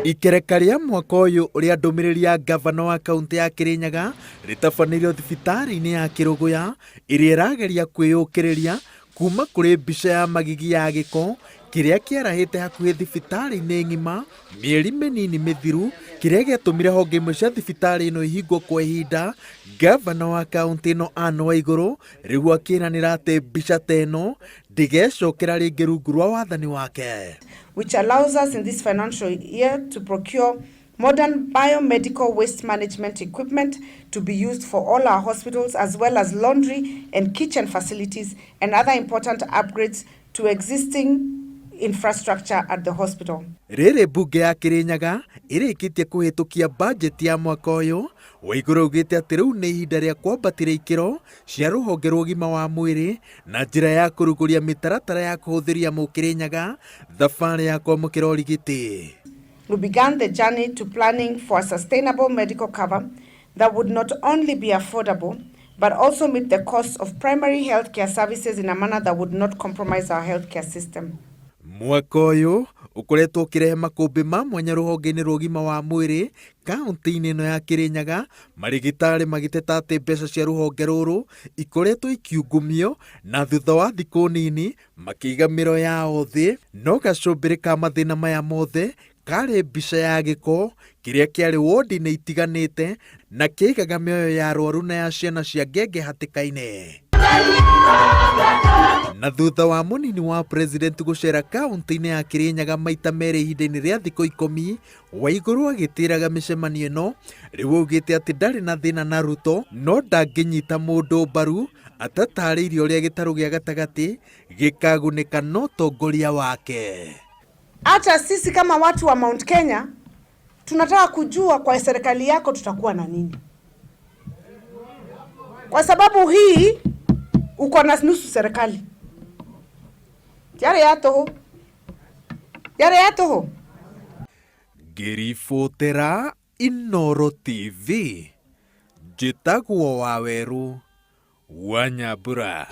Ikereka ria mwaka uyu uria ndumiriri ya gavana wa kaunti ya Kirinyaga ritabanĩirio thibitari-inĩ ya Kiruguya iria irageria kwĩyũkĩrĩria kuma kuri mbica ya magigi ya gĩko kiria kiarahĩte hakuhĩ thibitari-inĩ ng'ima mĩeri mĩnini mĩthiru, kiria gĩatũmire honge imwe cia thibitari ĩno ihingwo kwa ihinda. Gavana wa kaunti ĩno Anne Waigũrũ rĩu akĩranĩra atĩ mbica ta ĩno ndĩgecokera rĩngĩ rungu rwa wathani wake, which allows us in this financial year to procure modern biomedical waste management equipment to be used for all our hospitals, as well as laundry and kitchen facilities and other important upgrades to existing infrastructure at the hospital. Rĩrĩ mbunge ya Kirinyaga ĩrĩkĩtie kũhĩtũkia budget ya mwaka ũyũ, Waigũrũ augĩte atĩ rĩu nĩ ihinda rĩa kwambatĩra ikĩro cia rũhonge rwa ũgima wa mwĩrĩ na njĩra ya kũrugũria mĩtaratara ya kũhũthĩria Mũkĩrĩnyaga thabarĩ ya kwamũkĩra ũrigiti. We began the journey to planning for a sustainable medical cover that would not only be affordable but also meet the costs of primary healthcare services in a manner that would not compromise our healthcare system. Mwaka ũyũ ũkoretwo ũkĩrehe makũmbĩ ma mwanya rũhonge-inĩ rwa ũgima wa mwĩrĩ kaunti-inĩ ĩno ya Kirinyaga, marigĩtarĩ magĩteta atĩ mbeca cia rũhonge rũrũ ikoretwo ikiungumio na thutha wa thikũ nini makĩiga mĩro yao thĩ. No gacũmbĩrĩ ka mathĩna maya mothe karĩ mbica ya gĩko kĩrĩa kĩarĩ wodi-inĩ itiganĩte na kĩigaga mĩoyo ya arwaru na ya ciana cia ngenge hatĩka-inĩ. Na thutha wa mũnini wa president gũcera kaunti-inĩ ya Kirinyaga maita merĩ ihinda-inĩ rĩa thikũ 10, Waigũrũ agĩtĩraga mĩcemanio ĩno, rĩu augĩte atĩ ndarĩ na thĩna na Ruto no ndangĩnyita mũndũ mbaru atatarĩirie ũrĩa gĩtarũ gĩa gatagatĩ gĩkagunĩka na ũtongoria wake. Hata sisi kama watu wa Mount Kenya tunataka kujua kwa serikali yako tutakuwa na nini, kwa sababu hii uko na nusu serikali. Yare ya toho. Ngĩribotera Inooro TV, njĩtagwo Waweru wa Nyambura.